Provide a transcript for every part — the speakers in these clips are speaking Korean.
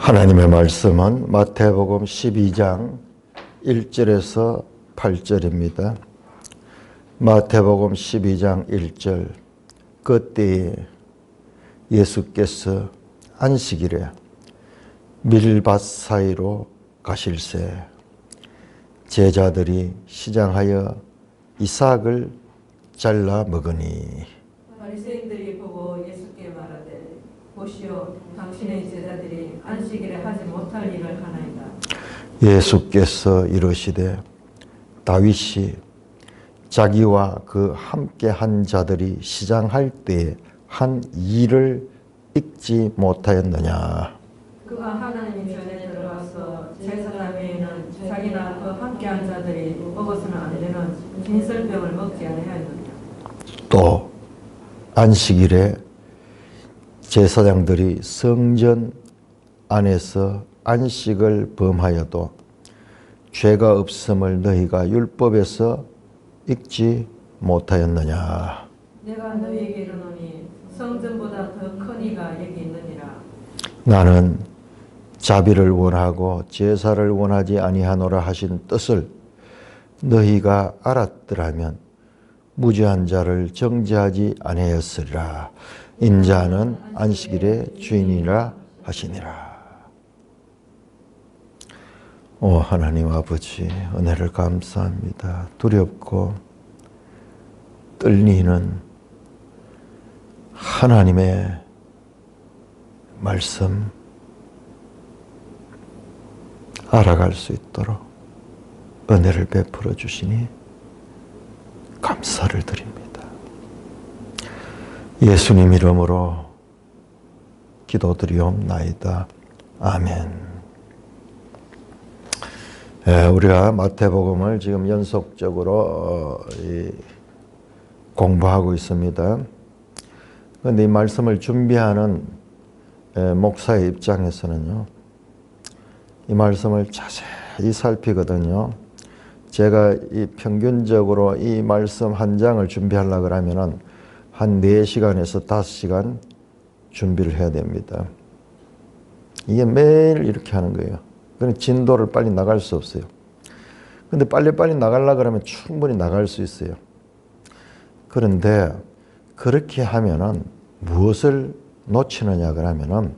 하나님의 말씀은 마태복음 12장 1절에서 8절입니다. 마태복음 12장 1절. 그때에 예수께서 안식일에 밀밭 사이로 가실새 제자들이 시장하여 이삭을 잘라 먹으니 바리새인들이 보고 예수께 말하되 보시오 당신의 제자들이 안식일에 하지 못할 일을 하나이다. 예수께서 이르시되 다윗이 자기와 그 함께 한 자들이 시장할 때에 한 일을 읽지 못하였느냐. 그가 하나님의 전에 들어와서 제사장 외에는 자기나 그 함께 한 자들이 먹어서는 안 되는 진설병을 먹지 아니하였느냐. 또 안식일에 제사장들이 성전 안에서 안식을 범하여도 죄가 없음을 너희가 율법에서 읽지 못하였느냐. 내가 너희에게 이르노니 성전보다 더 큰 이가 여기 있느니라. 나는 자비를 원하고 제사를 원하지 아니하노라 하신 뜻을 너희가 알았더라면 무죄한 자를 정죄하지 아니하였으리라. 인자는 안식일의 주인이라 하시니라. 오 하나님 아버지, 은혜를 감사합니다. 두렵고 떨리는 하나님의 말씀 알아갈 수 있도록 은혜를 베풀어 주시니 감사를 드립니다. 예수님 이름으로 기도드리옵나이다. 아멘. 우리가 마태복음을 지금 연속적으로 공부하고 있습니다. 그런데 이 말씀을 준비하는 목사의 입장에서는요, 이 말씀을 자세히 살피거든요. 제가 이 평균적으로 이 말씀 한 장을 준비하려고 하면은 한 4시간에서 5시간 준비를 해야 됩니다. 이게 매일 이렇게 하는 거예요. 그러니까 진도를 빨리 나갈 수 없어요. 근데 빨리빨리 나가려고 하면 충분히 나갈 수 있어요. 그런데 그렇게 하면은 무엇을 놓치느냐 그러면은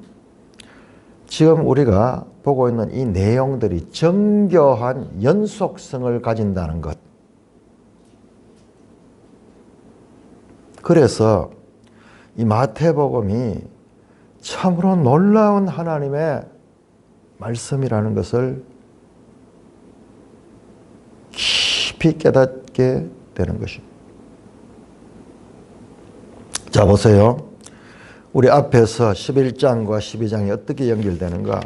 지금 우리가 보고 있는 이 내용들이 정교한 연속성을 가진다는 것. 그래서 이 마태복음이 참으로 놀라운 하나님의 말씀이라는 것을 깊이 깨닫게 되는 것입니다. 자, 보세요. 우리 앞에서 11장과 12장이 어떻게 연결되는가?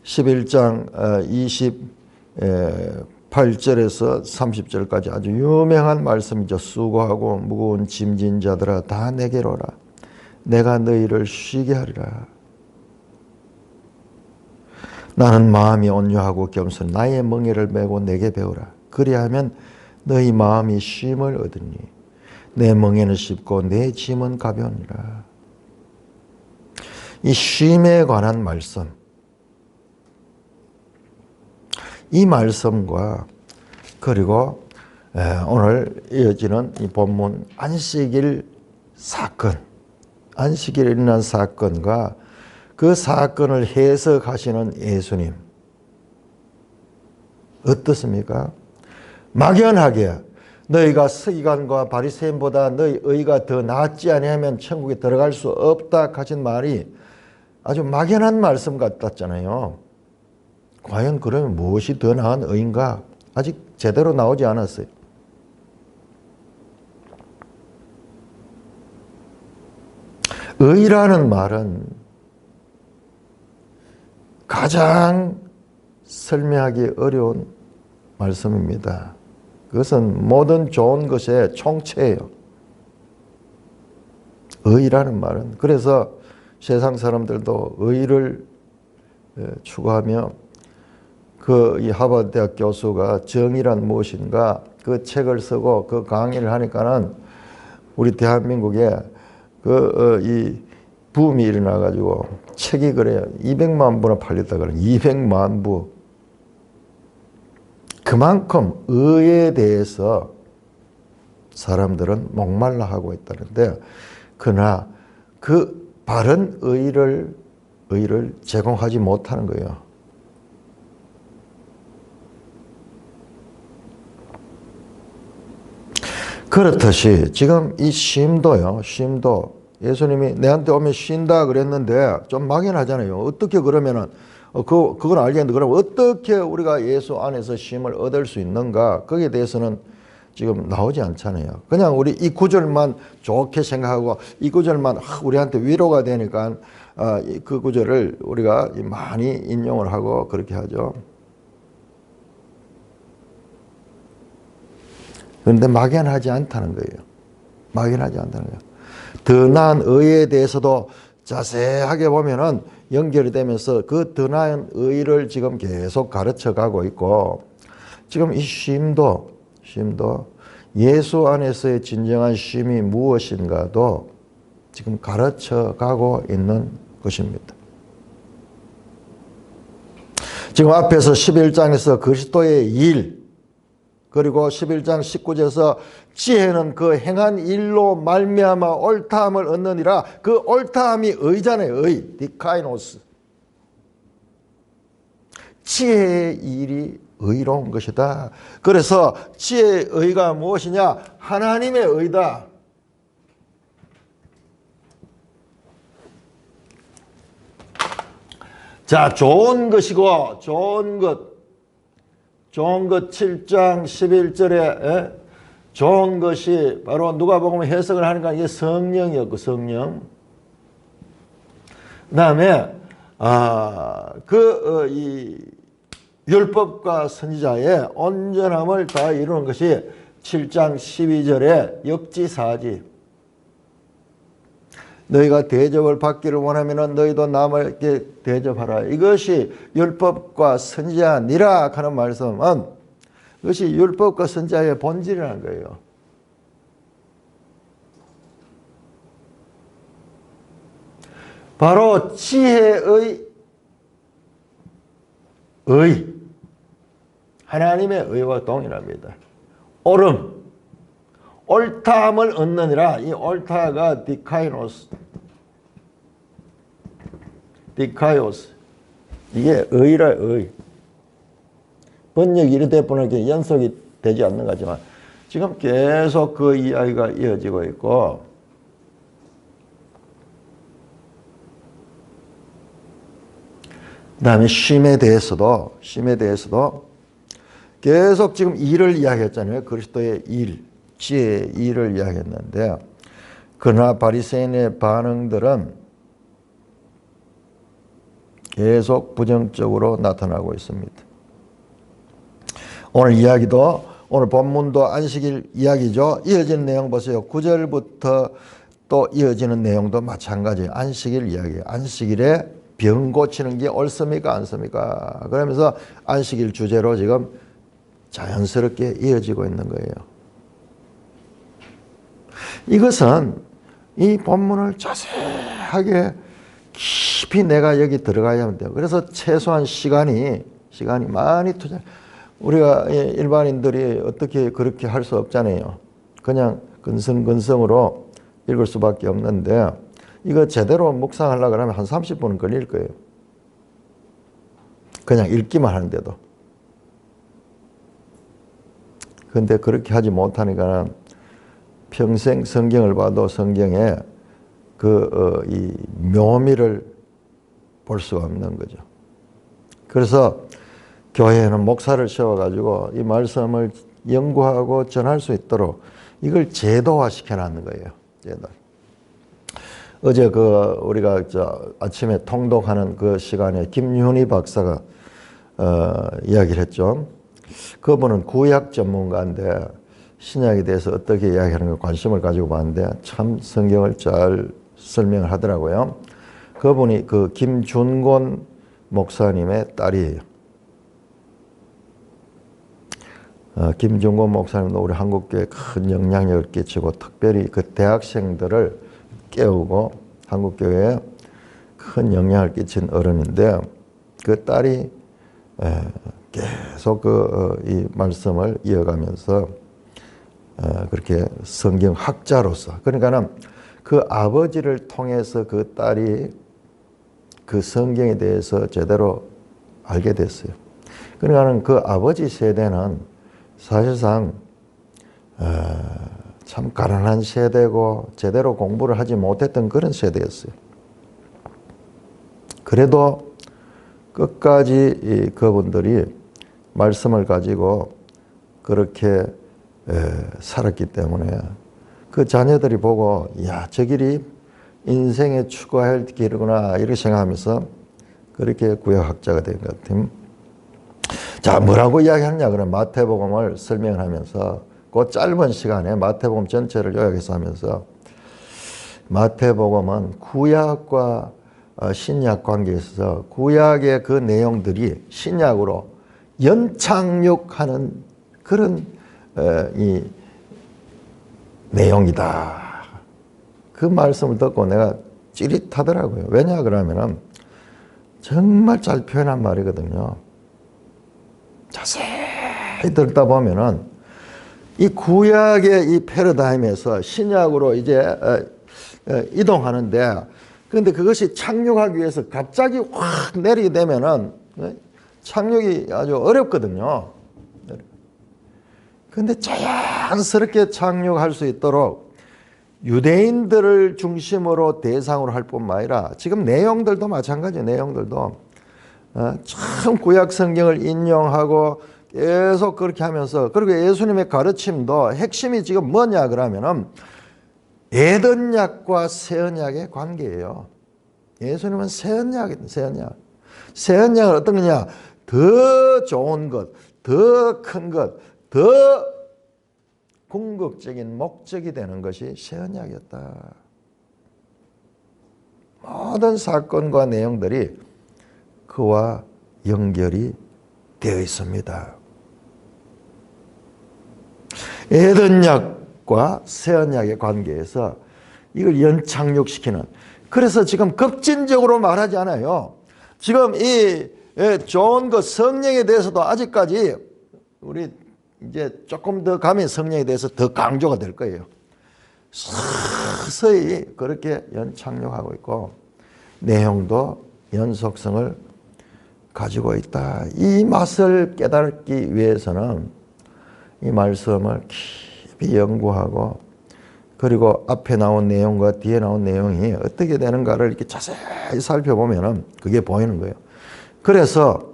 11장 28절에서 30절까지 아주 유명한 말씀이죠. 수고하고 무거운 짐진 자들아 다 내게로 오라. 내가 너희를 쉬게 하리라. 나는 마음이 온유하고 겸손 나의 멍에를 메고 내게 배우라. 그리하면 너희 마음이 쉼을 얻으니 내 멍에는 쉽고 내 짐은 가벼우니라. 이 쉼에 관한 말씀, 이 말씀과 그리고 오늘 이어지는 이 본문 안식일 사건, 안식일에 일어난 사건과 그 사건을 해석하시는 예수님 어떻습니까? 막연하게 너희가 서기관과 바리새인보다 너희 의가 더 낫지 아니하면 천국에 들어갈 수 없다 하신 말이 아주 막연한 말씀 같았잖아요. 과연 그러면 무엇이 더 나은 의인가? 아직 제대로 나오지 않았어요. 의라는 말은 가장 설명하기 어려운 말씀입니다. 그것은 모든 좋은 것의 총체예요. 의라는 말은. 그래서 세상 사람들도 의를 추구하며 이 하버드 대학 교수가 정의란 무엇인가 그 책을 쓰고 그 강의를 하니까는 우리 대한민국에 이 붐이 일어나가지고 책이 그래요. 200만 부나 팔렸다 그래. 200만 부. 그만큼 의에 대해서 사람들은 목말라 하고 있다는데, 그러나 그 바른 의를 제공하지 못하는 거예요. 그렇듯이 지금 이 쉼도요. 쉼도 예수님이 내한테 오면 쉰다 그랬는데 좀 막연하잖아요. 어떻게 그러면은 그건 알겠는데, 그럼 어떻게 우리가 예수 안에서 쉼을 얻을 수 있는가? 거기에 대해서는 지금 나오지 않잖아요. 그냥 우리 이 구절만 좋게 생각하고 이 구절만 우리한테 위로가 되니까 그 구절을 우리가 많이 인용을 하고 그렇게 하죠. 그런데 막연하지 않다는 거예요. 막연하지 않다는 거예요. 더 나은 의에 대해서도 자세하게 보면은 연결이 되면서 그 더 나은 의를 지금 계속 가르쳐 가고 있고, 지금 이 쉼도 예수 안에서의 진정한 쉼이 무엇인가도 지금 가르쳐 가고 있는 것입니다. 지금 앞에서 11장에서 그리스도의 일, 그리고 11장 19절에서 지혜는 그 행한 일로 말미암아 옳다함을 얻느니라. 그 옳다함이 의잖아요. 의, 디카이노스. 지혜의 일이 의로운 것이다. 그래서 지혜의 의가 무엇이냐? 하나님의 의다. 자, 좋은 것이고 좋은 것 7장 11절에 좋은 것이 바로 누가복음 해석을 하니까 이게 성령이었고, 성령. 그 다음에 이 율법과 선지자의 온전함을 다 이루는 것이 7장 12절에 역지사지. 너희가 대접을 받기를 원하면 너희도 남에게 대접하라. 이것이 율법과 선지자니라 하는 말씀은, 이것이 율법과 선지자의 본질이라는 거예요. 바로 지혜의 의, 하나님의 의와 동일합니다. 옳음, 옳다함을 얻느니라. 이 옳다가 디카이오스, 이게 의라. 의. 번역이 이렇게 보니까 연속이 되지 않는 거지만 지금 계속 그 이야기가 이어지고 있고, 그 다음에 쉼에 대해서도 계속 지금 일을 이야기했잖아요. 그리스도의 일, 지혜의 일을 이야기했는데, 그러나 바리새인의 반응들은 계속 부정적으로 나타나고 있습니다. 오늘 이야기도, 오늘 본문도 안식일 이야기죠. 이어지는 내용 보세요. 9절부터 또 이어지는 내용도 마찬가지예요. 안식일 이야기예요. 안식일에 병 고치는 게 옳습니까? 않습니까? 그러면서 안식일 주제로 지금 자연스럽게 이어지고 있는 거예요. 이것은 이 본문을 자세하게 깊이 내가 여기 들어가야 돼요. 그래서 최소한 시간이 많이 투자. 우리가 일반인들이 어떻게 그렇게 할 수 없잖아요. 그냥 근성근성으로 읽을 수밖에 없는데, 이거 제대로 묵상하려고 하면 한 30분은 걸릴 거예요. 그냥 읽기만 하는데도. 그런데 그렇게 하지 못하니까 평생 성경을 봐도 성경에 이 묘미를 볼 수가 없는 거죠. 그래서 교회에는 목사를 세워가지고 이 말씀을 연구하고 전할 수 있도록 이걸 제도화 시켜놨는 거예요. 제도. 어제 우리가 아침에 통독하는 그 시간에 김윤희 박사가 이야기를 했죠. 그분은 구약 전문가인데 신약에 대해서 어떻게 이야기하는 걸 관심을 가지고 봤는데 참 성경을 잘 설명을 하더라고요. 그분이 그 김준곤 목사님의 딸이에요. 김준곤 목사님도 우리 한국교회에 큰 영향력을 끼치고 특별히 그 대학생들을 깨우고 한국교회에 큰 영향을 끼친 어른인데 그 딸이 계속 이 말씀을 이어가면서 그렇게 성경 학자로서 그러니까는 그 아버지를 통해서 그 딸이 그 성경에 대해서 제대로 알게 됐어요. 그러니까는 그 아버지 세대는 사실상 참 가난한 세대고 제대로 공부를 하지 못했던 그런 세대였어요. 그래도 끝까지 그분들이 말씀을 가지고 그렇게 살았기 때문에 그 자녀들이 보고 야, 저 길이 인생에 추구할 길이구나 이렇게 생각하면서 그렇게 구약학자가 된 것 같아요. 자, 뭐라고 이야기하느냐 그러면 마태복음을 설명을 하면서 그 짧은 시간에 마태복음 전체를 요약해서 하면서 마태복음은 구약과 신약 관계에 있어서 구약의 그 내용들이 신약으로 연착륙하는 그런 이 내용이다. 그 말씀을 듣고 내가 찌릿하더라고요. 왜냐 그러면은 정말 잘 표현한 말이거든요. 자세히 듣다 보면은 이 구약의 이 패러다임에서 신약으로 이제 이동하는데 그런데 그것이 착륙하기 위해서 갑자기 확 내리게 되면은 착륙이 아주 어렵거든요. 그런데 자연스럽게 착륙할 수 있도록 유대인들을 중심으로 대상으로 할 뿐만 아니라 지금 내용들도 마찬가지예요. 내용들도 참 구약 성경을 인용하고 계속 그렇게 하면서 그리고 예수님의 가르침도 핵심이 지금 뭐냐 그러면은 에덴약과 새언약의 관계예요. 예수님은 새언약은 새언약은 어떤 거냐? 더 좋은 것, 더 큰 것, 더 궁극적인 목적이 되는 것이 새언약이었다. 모든 사건과 내용들이 그와 연결이 되어 있습니다. 에덴약과 새언약의 관계에서 이걸 연착륙시키는 그래서 지금 급진적으로 말하지 않아요. 지금 이 좋은 것 성령에 대해서도 아직까지 우리 이제 조금 더 가면 성령에 대해서 더 강조가 될 거예요. 서서히 그렇게 연착륙하고 있고 내용도 연속성을 가지고 있다. 이 맛을 깨닫기 위해서는 이 말씀을 깊이 연구하고 그리고 앞에 나온 내용과 뒤에 나온 내용이 어떻게 되는가를 이렇게 자세히 살펴보면 그게 보이는 거예요. 그래서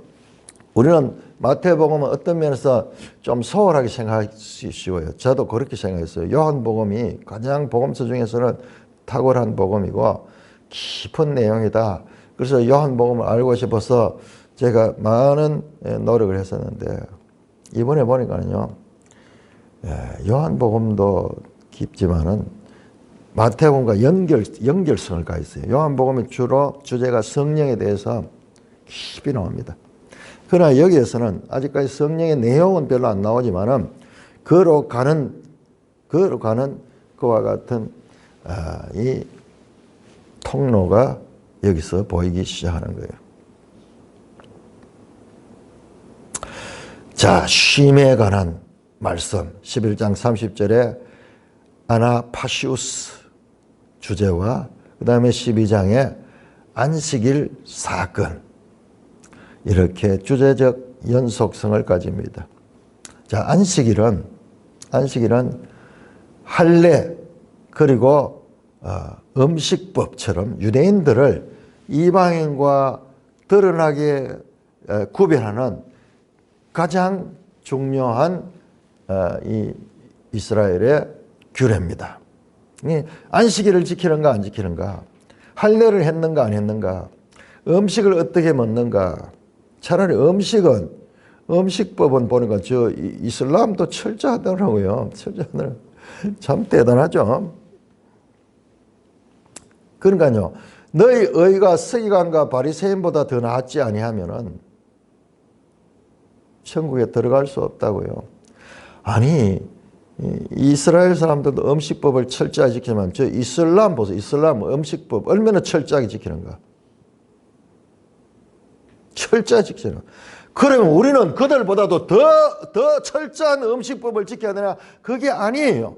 우리는 마태복음은 어떤 면에서 좀 소홀하게 생각하기 쉬워요. 저도 그렇게 생각했어요. 요한복음이 가장 복음서 중에서는 탁월한 복음이고 깊은 내용이다. 그래서 요한복음을 알고 싶어서 제가 많은 노력을 했었는데 이번에 보니까요. 요한복음도 깊지만은 마태복음과 연결성을 가 있어요. 요한복음이 주로 주제가 성령에 대해서 깊이 나옵니다. 그러나 여기에서는 아직까지 성령의 내용은 별로 안 나오지만은 그로 가는 그와 같은 이 통로가 여기서 보이기 시작하는 거예요. 자, 쉼에 관한 말씀 11장 30절에 아나파시우스 주제와 그 다음에 12장에 안식일 사건 이렇게 주제적 연속성을 가집니다. 자, 안식일은 할례 그리고 음식법처럼 유대인들을 이방인과 드러나게 구별하는 가장 중요한 이 이스라엘의 규례입니다. 안식일을 지키는가 안 지키는가, 할례를 했는가 안 했는가, 음식을 어떻게 먹는가. 차라리 음식법은 보니까 저 이슬람도 철저하더라고요. 철저하더라고요. 참 대단하죠. 그러니까요. 너희 의가 서기관과 바리새인보다 더 낫지 아니하면은 천국에 들어갈 수 없다고요. 아니 이스라엘 사람들도 음식법을 철저하게 지키지만 저 이슬람 보세요. 이슬람 음식법 얼마나 철저하게 지키는가. 철저하게 지키잖아. 그러면 우리는 그들보다도 더 철저한 음식법을 지켜야 되나? 그게 아니에요.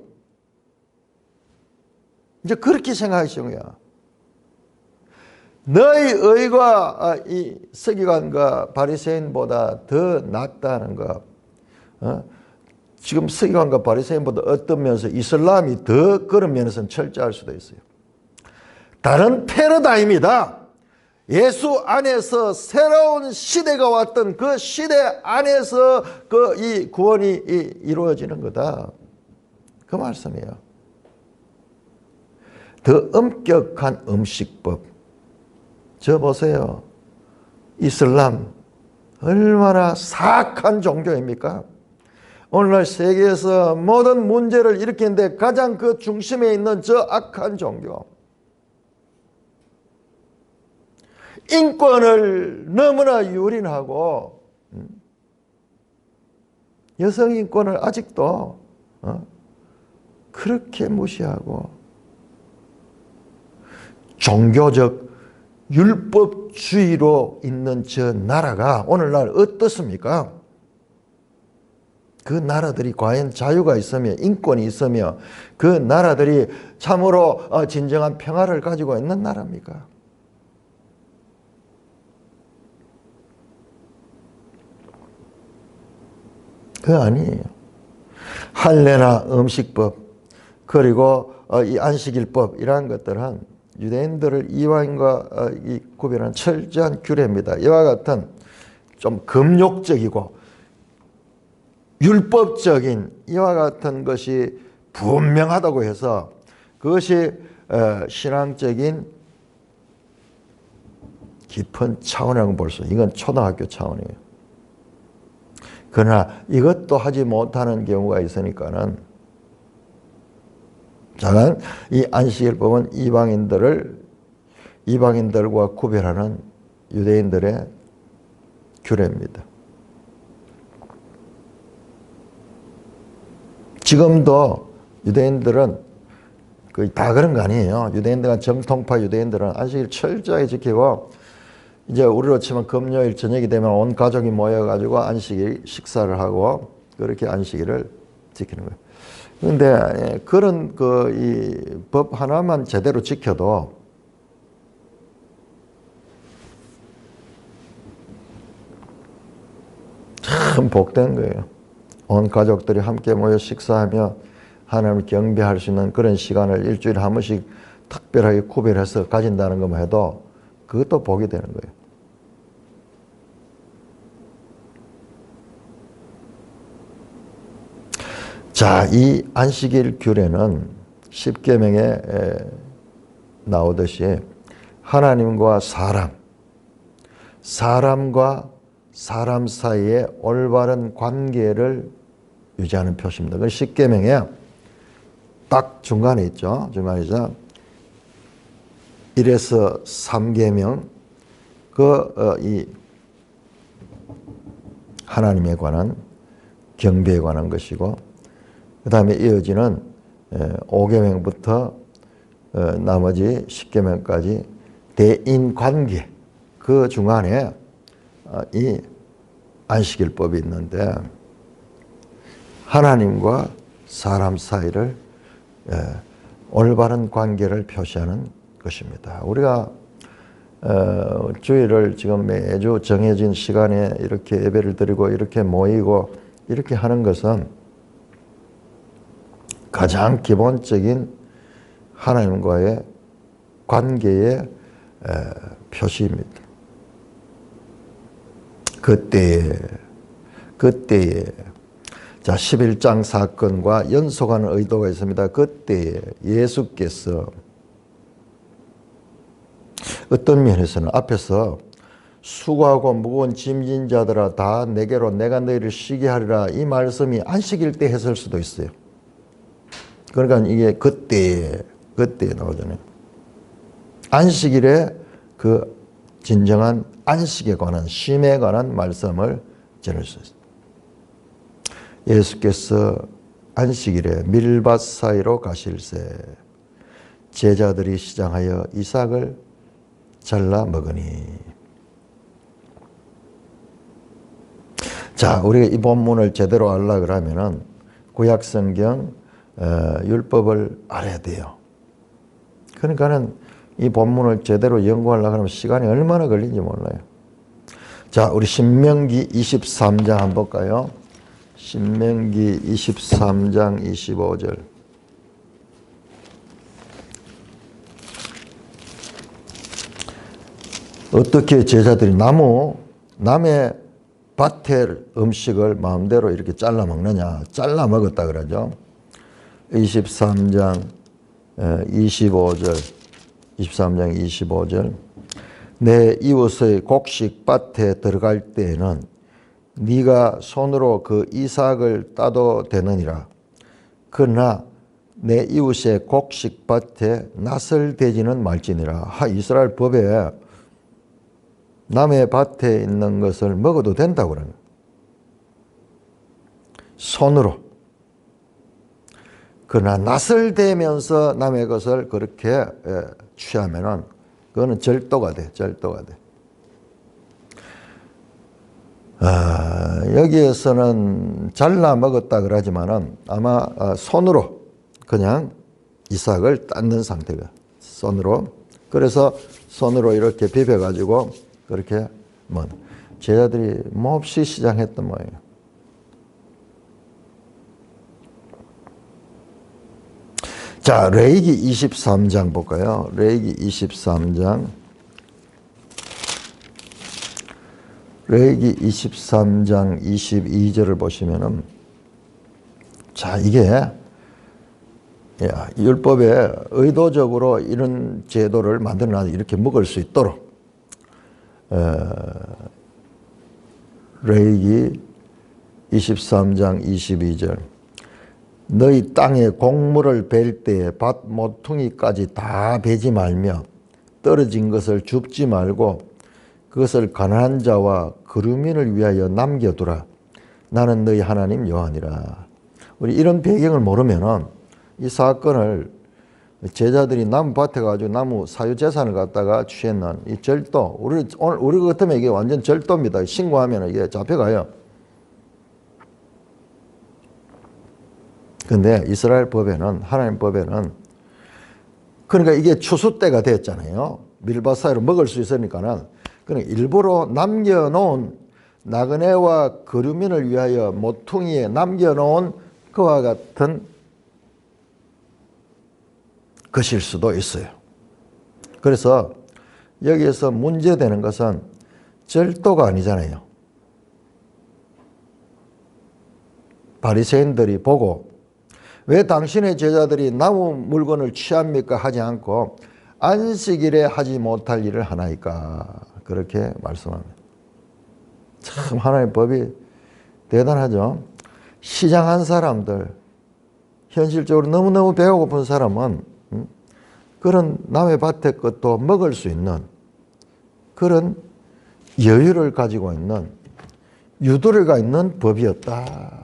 이제 그렇게 생각하시는 거야. 너희 의가 이 서기관과 바리새인보다 더 낫다는 거. 지금 서기관과 바리새인보다 어떤 면에서 이슬람이 더 그런 면에서는 철저할 수도 있어요. 다른 패러다임이다. 예수 안에서 새로운 시대가 왔던 그 시대 안에서 이 구원이 이루어지는 거다. 그 말씀이에요. 더 엄격한 음식법. 저 보세요. 이슬람 얼마나 사악한 종교입니까? 오늘날 세계에서 모든 문제를 일으키는데 가장 그 중심에 있는 저 악한 종교. 인권을 너무나 유린하고 여성 인권을 아직도 그렇게 무시하고 종교적 율법주의로 있는 저 나라가 오늘날 어떻습니까? 그 나라들이 과연 자유가 있으며 인권이 있으며 그 나라들이 참으로 진정한 평화를 가지고 있는 나라입니까? 그거 아니에요. 할례나 음식법 그리고 이 안식일법 이러한 것들은 유대인들을 이방인과 구별하는 철저한 규례입니다. 이와 같은 좀 금욕적이고 율법적인 이와 같은 것이 분명하다고 해서 그것이 신앙적인 깊은 차원이라고 볼 수 있어요. 이건 초등학교 차원이에요. 그러나 이것도 하지 못하는 경우가 있으니까는 자간 이 안식일법은 이방인들과 구별하는 유대인들의 규례입니다. 지금도 유대인들은 거의 다 그런 거 아니에요. 유대인들은 정통파 유대인들은 안식일 철저하게 지키고 이제 우리로 치면 금요일 저녁이 되면 온 가족이 모여가지고 안식일 식사를 하고 그렇게 안식일을 지키는 거예요. 그런데 그런 이 법 하나만 제대로 지켜도 참 복된 거예요. 온 가족들이 함께 모여 식사하며 하나님을 경배할 수 있는 그런 시간을 일주일에 한 번씩 특별하게 구별해서 가진다는 것만 해도 그것도 복이 되는 거예요. 자, 이 안식일 규례는 십계명에 나오듯이 하나님과 사람과 사람 사이의 올바른 관계를 유지하는 표시입니다. 그 십계명에 딱 중간에 있죠. 중간이죠. 1에서 3계명 이 하나님에 관한 경배에 관한 것이고 그 다음에 이어지는 5계명부터 나머지 10계명까지 대인관계 그 중간에 이 안식일법이 있는데 하나님과 사람 사이를 올바른 관계를 표시하는 것입니다. 우리가 주일을 지금 매주 정해진 시간에 이렇게 예배를 드리고 이렇게 모이고 이렇게 하는 것은 가장 기본적인 하나님과의 관계의 표시입니다. 그때에 자 11장 사건과 연속하는 의도가 있습니다. 그때에 예수께서 어떤 면에서는 앞에서 수고하고 무거운 짐진 자들아 다 내게로 내가 너희를 쉬게 하리라 이 말씀이 안식일 때 했을 수도 있어요. 그러니까 이게 그때에 나오잖아요. 안식일에 그 진정한 안식에 관한 쉼에 관한 말씀을 전할 수 있어요. 예수께서 안식일에 밀밭 사이로 가실새 제자들이 시장하여 이삭을 잘라 먹으니. 자, 우리가 이 본문을 제대로 알라 그러면은 구약성경 율법을 알아야 돼요. 그러니까는 이 본문을 제대로 연구하려고 하면 시간이 얼마나 걸리는지 몰라요. 자, 우리 신명기 23장 한번 볼까요? 신명기 23장 25절. 어떻게 제자들이 남의 밭의 음식을 마음대로 이렇게 잘라 먹느냐? 잘라 먹었다 그러죠. 23장 25절. 23장 25절. 내 이웃의 곡식 밭에 들어갈 때에는 네가 손으로 그 이삭을 따도 되느니라. 그러나 내 이웃의 곡식 밭에 낫을 대지는 말지니라. 이스라엘 법에 남의 밭에 있는 것을 먹어도 된다고 그러는 거예요. 손으로. 그러나 낫을 대면서 남의 것을 그렇게 취하면은 그거는 절도가 돼. 절도가 돼. 여기에서는 잘라 먹었다 그러지만은 아마 손으로 그냥 이삭을 닦는 상태가 손으로. 그래서 손으로 이렇게 비벼가지고 그렇게 제자들이 몹시 시장했던 모양이에요. 자, 레위기 23장 볼까요? 레위기 23장. 레위기 23장 22절을 보시면은, 자, 이게 율법에 의도적으로 이런 제도를 만들어놔서 이렇게 먹을 수 있도록 레위기 23장 22절. 너희 땅에 곡물을 벨 때에 밭 모퉁이까지 다 베지 말며 떨어진 것을 줍지 말고 그것을 가난한 자와 거류민을 위하여 남겨두라. 나는 너희 하나님 여호와니라. 우리 이런 배경을 모르면은 이 사건을 제자들이 나무 밭에 가지고 나무 사유재산을 갖다가 취했는 이 절도, 우리 같으면 이게 완전 절도입니다. 신고하면 이게 잡혀가요. 근데 이스라엘 법에는, 하나님 법에는, 그러니까 이게 추수 때가 됐잖아요. 밀밭 사이로 먹을 수 있으니까는, 그러니까 일부러 남겨놓은 나그네와 거류민을 위하여 모퉁이에 남겨놓은 그와 같은 것일 수도 있어요. 그래서 여기에서 문제되는 것은 절도가 아니잖아요. 바리새인들이 보고 왜 당신의 제자들이 나무 물건을 취합니까? 하지 않고 안식일에 하지 못할 일을 하나이까? 그렇게 말씀합니다. 참 하나님의 법이 대단하죠. 시장한 사람들, 현실적으로 너무너무 배가 고픈 사람은 그런 남의 밭의 것도 먹을 수 있는 그런 여유를 가지고 있는 유도리가 있는 법이었다.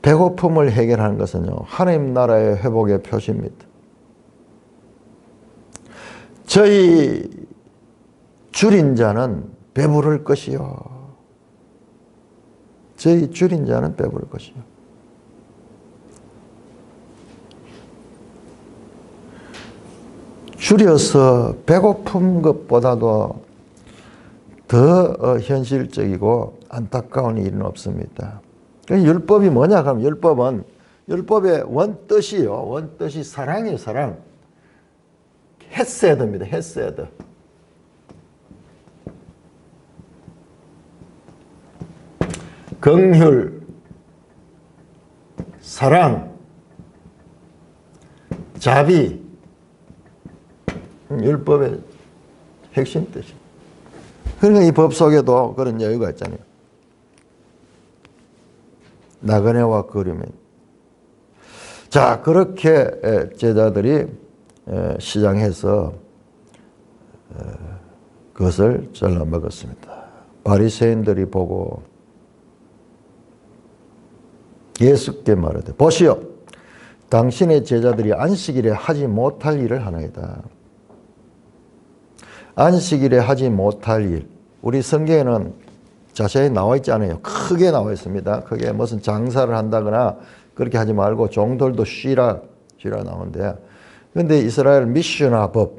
배고픔을 해결하는 것은요, 하나님 나라의 회복의 표시입니다. 저희 줄인 자는 배부를 것이요. 저희 줄인 자는 배부를 것이요. 줄여서 배고픈 것보다도 더 현실적이고 안타까운 일은 없습니다. 율법이 뭐냐 하면 율법의 원뜻이요. 원뜻이 사랑이에요. 사랑. 헤세드입니다. 헤세드. 긍휼, 사랑, 자비. 율법의 핵심 뜻이에요. 그러니까 이 법 속에도 그런 여유가 있잖아요. 나그네와 거류민. 자, 그렇게 제자들이 시장해서 그것을 잘라 먹었습니다. 바리새인들이 보고 예수께 말하되 보시오, 당신의 제자들이 안식일에 하지 못할 일을 하나이다. 안식일에 하지 못할 일, 우리 성경에는 자세히 나와 있지 않아요. 크게 나와 있습니다. 크게 무슨 장사를 한다거나 그렇게 하지 말고 종들도 쉬라 나오는데, 그런데 이스라엘 미슈나 법,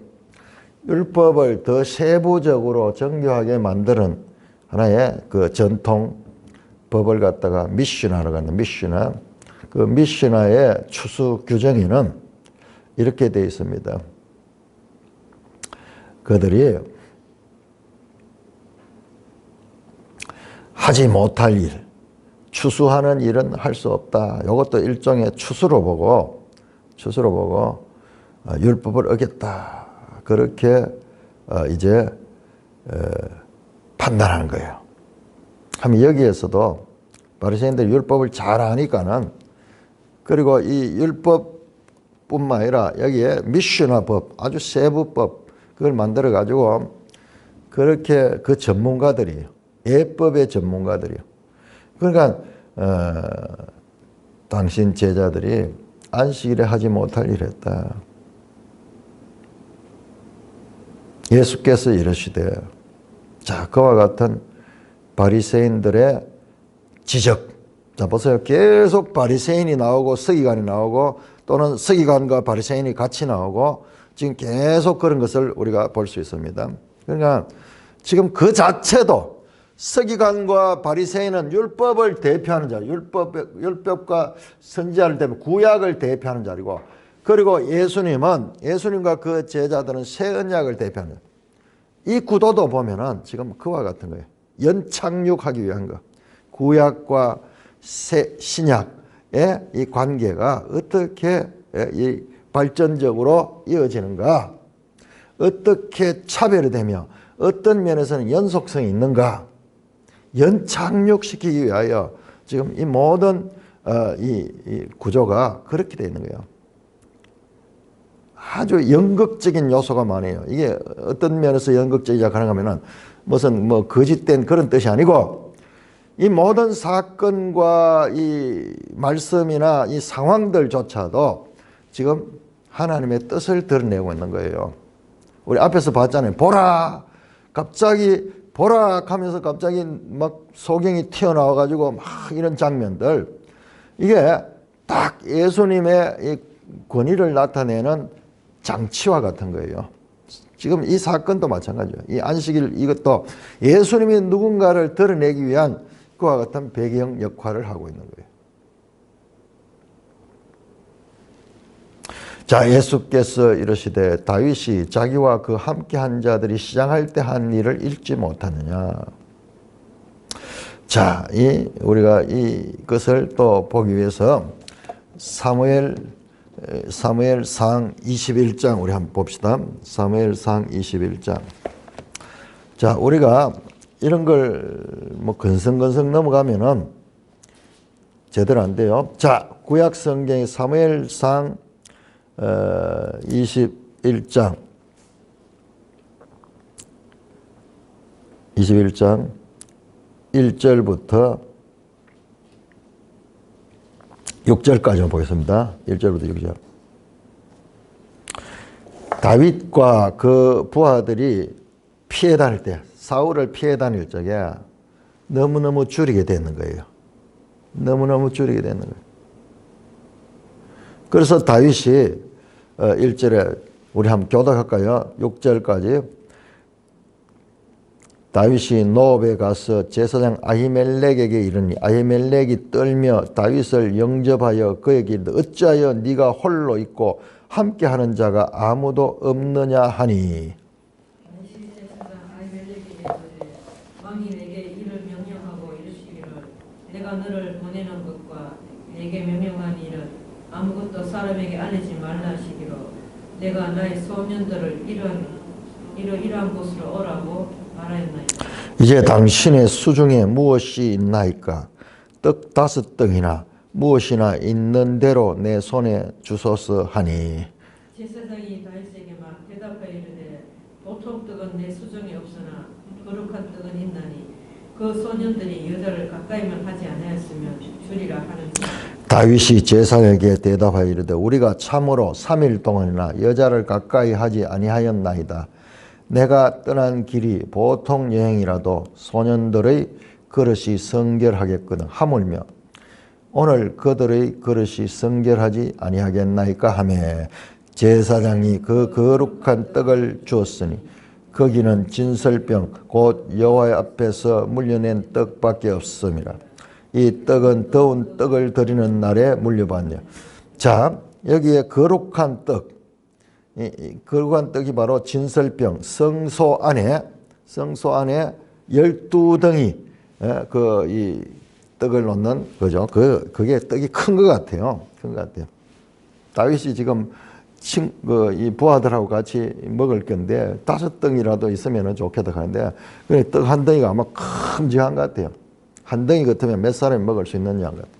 율법을 더 세부적으로 정교하게 만드는 하나의 그 전통 법을 갖다가 미슈나라고 하는 미슈나, 그 미슈나의 추수 규정에는 이렇게 되어 있습니다. 그들이 하지 못할 일, 추수하는 일은 할 수 없다. 이것도 일종의 추수로 보고 율법을 어겼다. 그렇게 이제 판단하는 거예요. 하면 여기에서도 바리새인들이 율법을 잘 아니까는, 그리고 이 율법뿐만 아니라 여기에 미슈나 법, 아주 세부법, 그걸 만들어 가지고 그렇게 그 전문가들이에요. 예법의 전문가들이요. 그러니까 당신 제자들이 안식일에 하지 못할 일을 했다. 예수께서 이르시되, 자, 그와 같은 바리새인들의 지적. 자, 보세요. 계속 바리새인이 나오고 서기관이 나오고 또는 서기관과 바리새인이 같이 나오고 지금 계속 그런 것을 우리가 볼 수 있습니다. 그러니까 지금 그 자체도 서기관과 바리새인은 율법을 대표하는 자리, 율법과 선지자를 대표, 구약을 대표하는 자리고, 그리고 예수님과 그 제자들은 새 언약을 대표하는 자리. 이 구도도 보면은 지금 그와 같은 거예요. 연착륙하기 위한 것. 구약과 새 신약의 이 관계가 어떻게 이 발전적으로 이어지는가, 어떻게 차별이 되며 어떤 면에서는 연속성이 있는가, 연착륙시키기 위하여 지금 이 모든 이 구조가 그렇게 되어 있는 거예요. 아주 연극적인 요소가 많아요. 이게 어떤 면에서 연극적이자 가능하면은 무슨 뭐 거짓된 그런 뜻이 아니고, 이 모든 사건과 이 말씀이나 이 상황들조차도 지금 하나님의 뜻을 드러내고 있는 거예요. 우리 앞에서 봤잖아요. 보라! 갑자기 보라 하면서 갑자기 막 소경이 튀어나와 가지고 막 이런 장면들, 이게 딱 예수님의 이 권위를 나타내는 장치와 같은 거예요. 지금 이 사건도 마찬가지예요. 이 안식일, 이것도 예수님이 누군가를 드러내기 위한 그와 같은 배경 역할을 하고 있는 거예요. 자, 예수께서 이르시되 다윗이 자기와 그 함께한 자들이 시장할 때 한 일을 읽지 못하느냐. 자, 우리가 이것을 또 보기 위해서 사무엘상 21장 우리 한번 봅시다. 사무엘상 21장. 자, 우리가 이런 걸 뭐 건성건성 넘어가면은 제대로 안 돼요. 자, 구약 성경의 사무엘상 21장 1절부터 6절까지 보겠습니다. 1절부터 6절. 다윗과 그 부하들이 피해 다닐 때, 사울을 피해 다닐 적에 너무너무 줄이게 되는 거예요. 너무너무 줄이게 되는 거예요. 그래서 다윗이 1절에 우리 한번 교독할까요? 6절까지. 다윗이 노업에 가서 제사장 아히멜렉에게 이르니 아히멜렉이 떨며 다윗을 영접하여 그에게 이르되 어찌하여 네가 홀로 있고 함께하는 자가 아무도 없느냐 하니. 왕이 내게 이를 명령하고 이르시기를 내가 너를 보내는 것과 내게 명령한 일은 아무것도 사람에게 알리지 말라 하시기로 내가 나의 소년들을 이러이러한 곳으로 오라고 말하였나이다. 이제 당신의 수중에 무엇이 있나이까? 떡 5덩이나 무엇이나 있는 대로 내 손에 주소서 하니. 제사장이 다윗에게 대답하여 이르되 보통 떡은 내 수중에 없으나 거룩한 떡은 있나니 그 소년들이 여자를 가까이만 하지 아니하였으면 주리라 하는지. 다윗이 제사장에게 대답하여 이르되 우리가 참으로 3일 동안이나 여자를 가까이 하지 아니하였나이다. 내가 떠난 길이 보통 여행이라도 소년들의 그릇이 성결하겠거든 하물며 오늘 그들의 그릇이 성결하지 아니하겠나이까 하며 제사장이 그 거룩한 떡을 주었으니 거기는 진설병 곧 여호와 앞에서 물려낸 떡밖에 없음이라. 이 떡은 더운 떡을 드리는 날에 물려받냐. 자, 여기에 거룩한 떡, 이 거룩한 떡이 바로 진설병, 성소 안에 12덩이 이 떡을 놓는 거죠. 그게 떡이 큰 것 같아요. 다윗이 지금 이 부하들하고 같이 먹을 건데 5덩이라도 있으면 좋겠다 하는데 떡 한 덩이가 아마 큼직한 것 같아요. 한 덩이 같으면 몇 사람이 먹을 수 있는 양 같아요.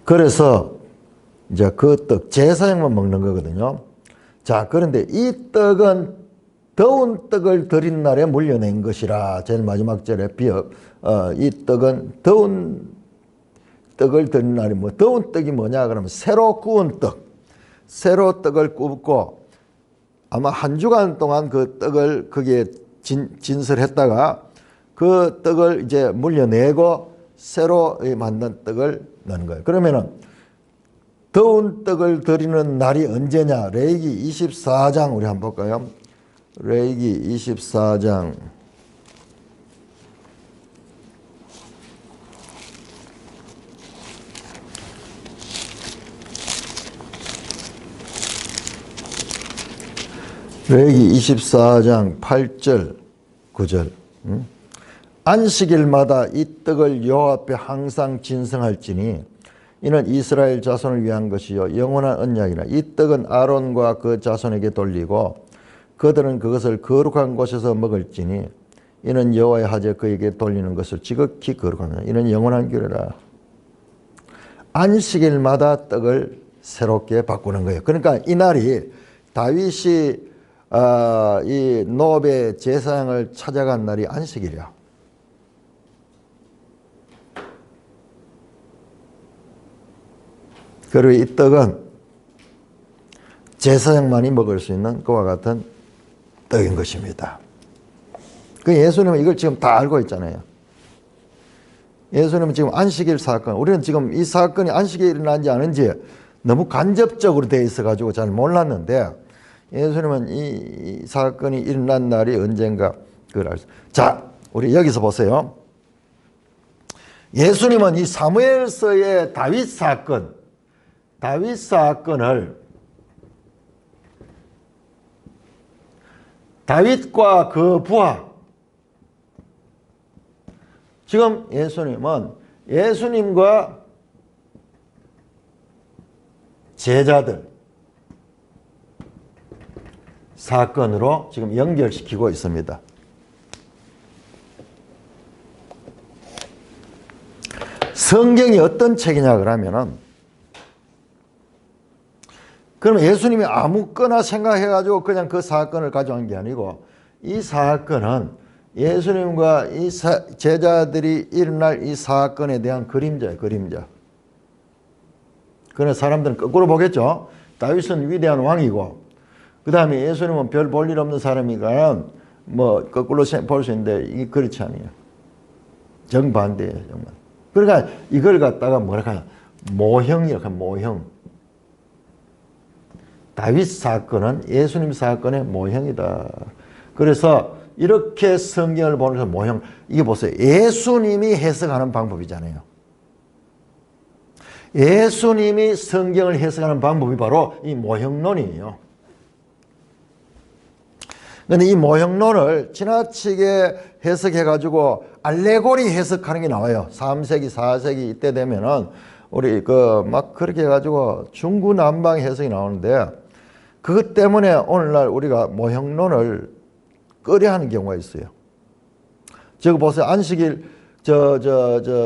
그래서 이제 그 떡 제사장만 먹는 거거든요. 자, 그런데 이 떡은 더운 떡을 드린 날에 물려낸 것이라. 제일 마지막 절에 이 떡은 더운 떡을 드린 날이 더운 떡이 뭐냐 그러면 새로 구운 떡. 새로 떡을 굽고 아마 한 주간 동안 그 떡을 거기에 진설했다가 그 떡을 이제 물려내고 새로 만든 떡을 넣는 거예요. 그러면은 더운 떡을 드리는 날이 언제냐? 레위기 24장 우리 한번 볼까요? 레위기 24장 레위기 24장 8절 9절 안식일마다 이 떡을 여호와 앞에 항상 진성할지니 이는 이스라엘 자손을 위한 것이요 영원한 언약이라. 이 떡은 아론과 그 자손에게 돌리고 그들은 그것을 거룩한 곳에서 먹을지니 이는 여호와의 하재 그에게 돌리는 것을 지극히 거룩하노라. 이는 영원한 규례라. 안식일마다 떡을 새롭게 바꾸는 거예요. 그러니까 이 날이 다윗이 이 노베 제사장을 찾아간 날이 안식일이야. 그리고 이 떡은 제사장만이 먹을 수 있는 그와 같은 떡인 것입니다. 그 예수님은 이걸 지금 다 알고 있잖아요. 예수님은 지금 안식일 사건, 우리는 지금 이 사건이 안식일에 일어난지 아닌지 너무 간접적으로 돼 있어가지고 잘 몰랐는데 예수님은 이 사건이 일어난 날이 언젠가 그걸 알수. 자, 우리 여기서 보세요. 예수님은 이 사무엘서의 다윗 사건을 다윗과 그 부하, 지금 예수님과 제자들 사건으로 지금 연결시키고 있습니다. 성경이 어떤 책이냐 그러면은, 그러면 예수님이 아무거나 생각해가지고 그냥 그 사건을 가져온 게 아니고, 이 사건은 예수님과 이 제자들이 일어날 이 사건에 대한 그림자예요, 그림자. 그래서 사람들은 거꾸로 보겠죠. 다윗은 위대한 왕이고, 그 다음에 예수님은 별 볼 일 없는 사람이니까 뭐 거꾸로 볼 수 있는데 이게 그렇지 않아요. 정반대예요, 정말. 그러니까 이걸 갖다가 뭐라 하냐, 모형이라고 하면 모형. 다윗 사건은 예수님 사건의 모형이다. 그래서 이렇게 성경을 보면서 모형, 이게 보세요. 예수님이 해석하는 방법이잖아요. 예수님이 성경을 해석하는 방법이 바로 이 모형론이에요. 그런데 이 모형론을 지나치게 해석해가지고 알레고리 해석하는 게 나와요. 3세기, 4세기 이때 되면은 우리 막 그렇게 해가지고 중구난방 해석이 나오는데, 그것 때문에 오늘날 우리가 모형론을 꺼려 하는 경우가 있어요. 저거 보세요. 안식일,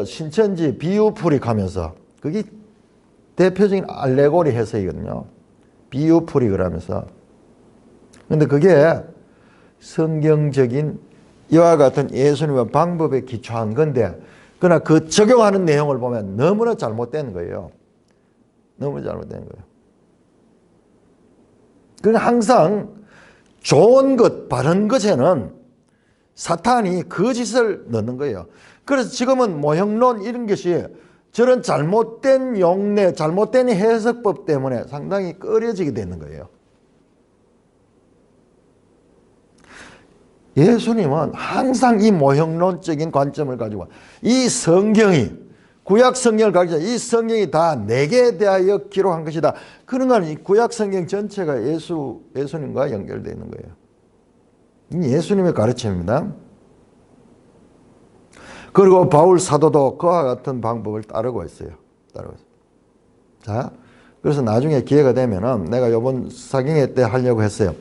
신천지 비유풀이 가면서, 그게 대표적인 알레고리 해석이거든요. 비유풀이 그러면서. 근데 그게 성경적인 이와 같은 예수님의 방법에 기초한 건데, 그러나 그 적용하는 내용을 보면 너무나 잘못된 거예요. 너무 잘못된 거예요. 그러니까 항상 좋은 것, 바른 것에는 사탄이 거짓을 넣는 거예요. 그래서 지금은 모형론 이런 것이 저런 잘못된 용례, 잘못된 해석법 때문에 상당히 꺼려지게 되는 거예요. 예수님은 항상 이 모형론적인 관점을 가지고 이 성경이, 구약 성경을 가르쳐 이 성경이 다 내게 대하여 기록한 것이다. 그런 건 이 구약 성경 전체가 예수님과 연결되어 있는 거예요. 이 예수님의 가르침입니다. 그리고 바울 사도도 그와 같은 방법을 따르고 있어요. 자, 그래서 나중에 기회가 되면은 내가 이번 사경회 때 하려고 했어요.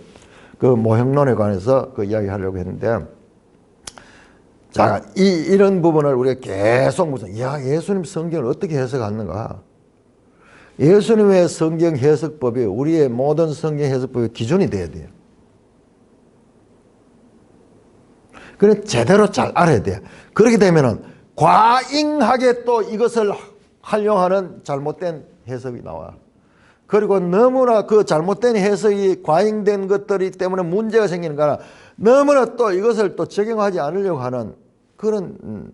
그 모형론에 관해서 그 이야기 하려고 했는데, 자, 이런 부분을 우리가 계속 예수님 성경을 어떻게 해석하는가? 예수님의 성경 해석법이 우리의 모든 성경 해석법의 기준이 돼야 돼요. 그래, 제대로 잘 알아야 돼요. 그렇게 되면은 과잉하게 또 이것을 활용하는 잘못된 해석이 나와. 그리고 너무나 그 잘못된 해석이 과잉된 것들이 때문에 문제가 생기는 거라 너무나 또 이것을 또 적용하지 않으려고 하는 그런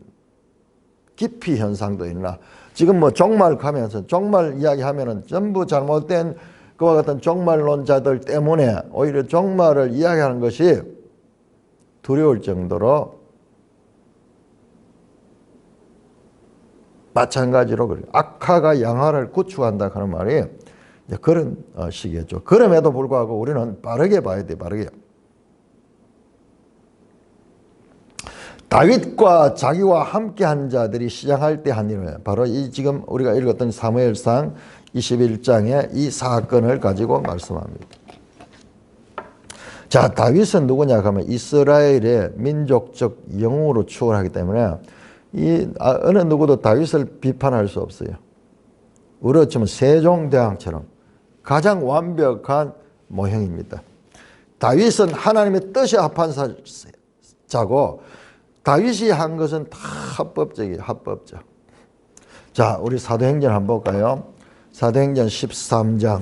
기피 현상도 있나. 지금 뭐 종말 가면서 종말 이야기하면은 전부 잘못된 그와 같은 종말론자들 때문에 오히려 종말을 이야기하는 것이 두려울 정도로 마찬가지로 그래요. 악화가 양화를 구축한다 하는 말이 그런 식이었죠. 그럼에도 불구하고 우리는 빠르게 봐야 돼, 빠르게. 다윗과 자기와 함께한 자들이 시작할 때 한 일은 바로 이 지금 우리가 읽었던 사무엘상 21장의 이 사건을 가지고 말씀합니다. 자, 다윗은 누구냐 하면 이스라엘의 민족적 영웅으로 추구를 하기 때문에 어느 누구도 다윗을 비판할 수 없어요. 우리가 치면 세종대왕처럼 가장 완벽한 모형입니다. 다윗은 하나님의 뜻에 합한 자고 다윗이 한 것은 다 합법적이에요. 합법적. 자, 우리 사도행전 한번 볼까요? 사도행전 13장.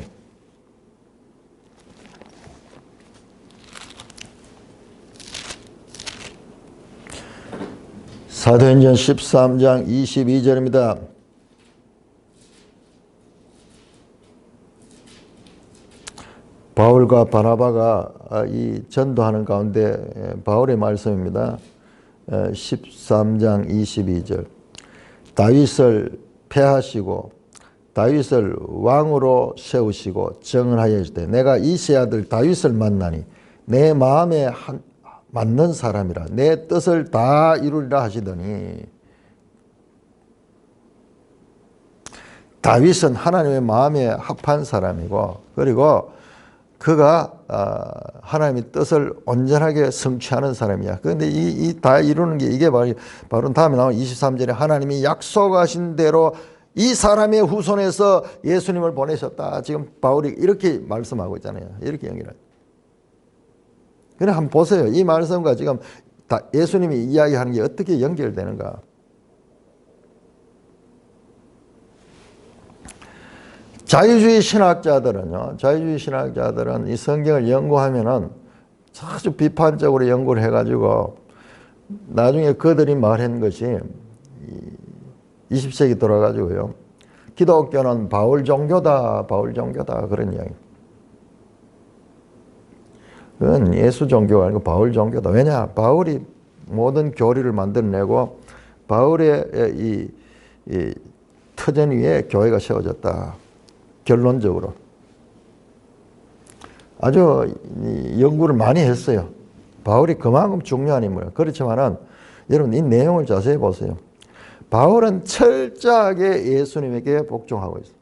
사도행전 13장 22절입니다. 바울과 바나바가 이 전도하는 가운데 바울의 말씀입니다. 13장 22절. 다윗을 폐하시고 다윗을 왕으로 세우시고 정하였을 때 내가 이세 아들 다윗을 만나니 내 마음에 맞는 사람이라 내 뜻을 다 이루리라 하시더니, 다윗은 하나님의 마음에 합한 사람이고 그리고 그가 하나님의 뜻을 온전하게 성취하는 사람이야. 그런데 이 다 이루는 게 이게 바로 다음에 나온 23절에 하나님이 약속하신 대로 이 사람의 후손에서 예수님을 보내셨다. 지금 바울이 이렇게 말씀하고 있잖아요. 이렇게 연결하죠. 그래 한번 보세요. 이 말씀과 지금 예수님이 이야기하는 게 어떻게 연결되는가. 자유주의 신학자들은 이 성경을 연구하면은 아주 비판적으로 연구를 해가지고 나중에 그들이 말한 것이 20세기 돌아가지고요. 기독교는 바울 종교다 그런 이야기. 그건 예수 종교가 아니고 바울 종교다. 왜냐? 바울이 모든 교리를 만들어내고 바울의 이 터전 위에 교회가 세워졌다. 결론적으로. 아주 연구를 많이 했어요. 바울이 그만큼 중요한 인물이에요. 그렇지만은 여러분 이 내용을 자세히 보세요. 바울은 철저하게 예수님에게 복종하고 있어요.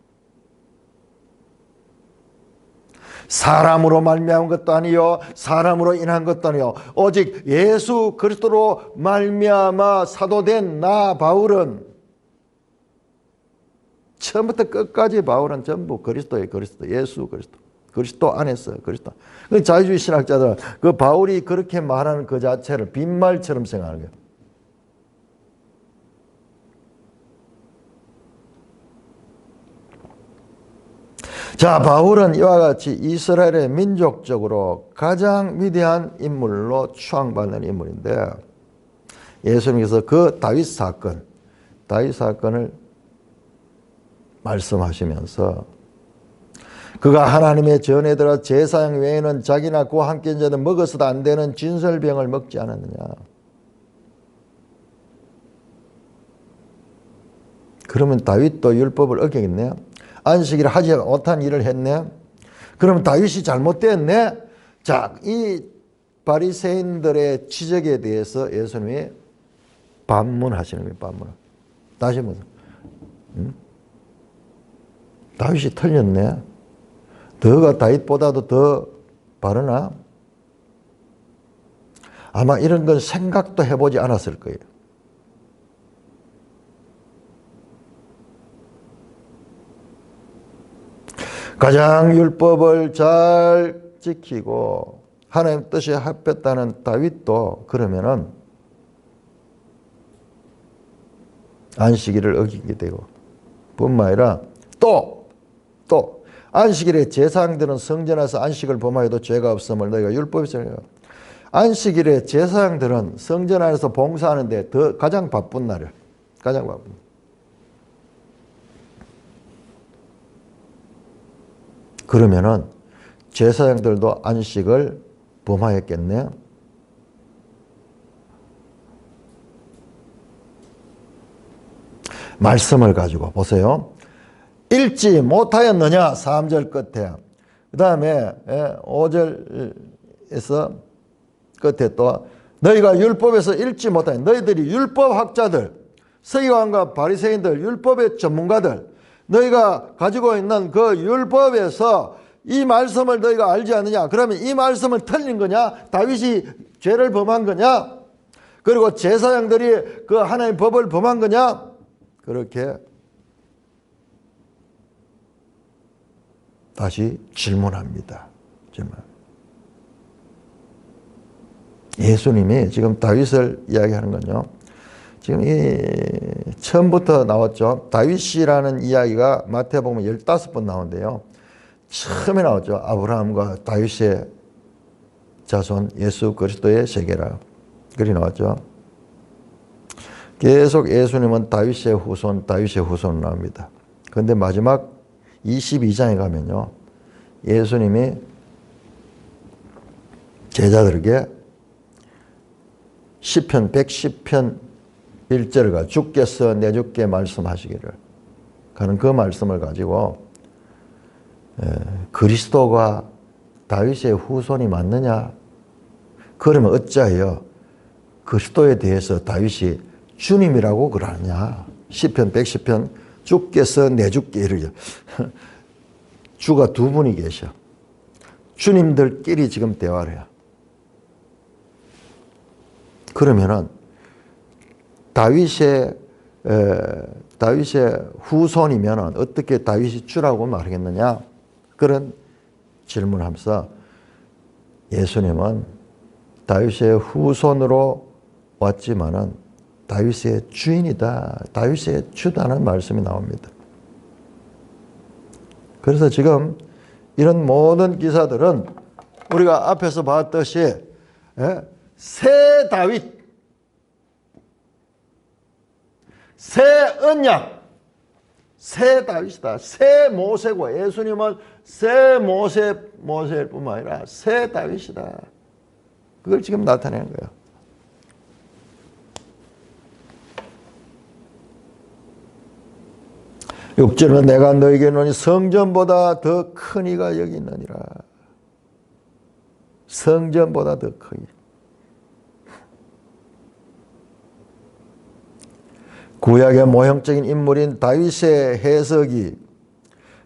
사람으로 말미암은 것도 아니요 사람으로 인한 것도 아니요 오직 예수 그리스도로 말미암아 사도된 나 바울은, 처음부터 끝까지 바울은 전부 그리스도예요. 그리스도, 예수 그리스도. 그리스도 안에서 그리스도. 그 자유주의 신학자들은 그 바울이 그렇게 말하는 그 자체를 빈말처럼 생각하는 거예요. 자, 바울은 이와 같이 이스라엘의 민족적으로 가장 위대한 인물로 추앙받는 인물인데 예수님께서 그 다윗 사건을 말씀하시면서 그가 하나님의 전에 들어 제사장 외에는 자기나 그와 함께 있는 자는 먹어서도 안 되는 진설병을 먹지 않았느냐. 그러면 다윗도 율법을 어겼네. 안식일을 하지 못한 일을 했네. 그러면 다윗이 잘못됐네. 자, 이 바리새인들의 지적에 대해서 예수님이 반문하시는 거예요. 반문. 다시 한번. 다윗이 틀렸네. 너가 다윗보다도 더 바르나? 아마 이런 건 생각도 해보지 않았을 거예요. 가장 율법을 잘 지키고 하나님 뜻에 합했다는 다윗도 그러면은 안식일을 어기게 되고 뿐만 아니라 또 안식일에 제사장들은 성전에서 안식을 범하여도 죄가 없음을 너희가 율법에서 안식일에 제사장들은 성전 안에서 봉사하는데 가장 바쁜 날이야. 가장 바쁜. 그러면은 제사장들도 안식을 범하였겠네. 말씀을 가지고 보세요. 읽지 못하였느냐? 3절 끝에. 그 다음에 5절에서 끝에 또 너희가 율법에서 읽지 못하였. 너희들이 율법학자들, 서기관과 바리새인들, 율법의 전문가들, 너희가 가지고 있는 그 율법에서 이 말씀을 너희가 알지 않느냐? 그러면 이 말씀은 틀린 거냐? 다윗이 죄를 범한 거냐? 그리고 제사장들이 그 하나님의 법을 범한 거냐? 그렇게 다시 질문합니다. 예수님이 지금 다윗을 이야기하는 건요. 지금 처음부터 나왔죠. 다윗이라는 이야기가 마태복음 15번 나오는데요. 처음에 나왔죠. 아브라함과 다윗의 자손 예수 그리스도의 세계라. 그리 나왔죠. 계속 예수님은 다윗의 후손 나옵니다. 그런데 마지막 22장에 가면요. 예수님이 제자들에게 시편 110편 1절과 주께서 내주께 말씀하시기를 하는 그 말씀을 가지고 그리스도가 다윗의 후손이 맞느냐? 그러면 어찌하여 그리스도에 대해서 다윗이 주님이라고 그러느냐? 시편 110편 주께서 내주께 이르죠. 주가 두 분이 계셔. 주님들끼리 지금 대화를 해요. 그러면은 다윗의 후손이면 어떻게 다윗이 주라고 말하겠느냐? 그런 질문하면서 예수님은 다윗의 후손으로 왔지만은 다윗의 주인이다. 다윗의 주다는 말씀이 나옵니다. 그래서 지금 이런 모든 기사들은 우리가 앞에서 봤듯이 새 다윗, 새 언약, 새 다윗이다. 새 모세고 예수님은 새 모세일 뿐만 아니라 새 다윗이다. 그걸 지금 나타내는 거예요. 육절은 내가 너에게 노니 성전보다 더 큰 이가 여기 있느니라. 성전보다 더 크니. 구약의 모형적인 인물인 다윗의 해석이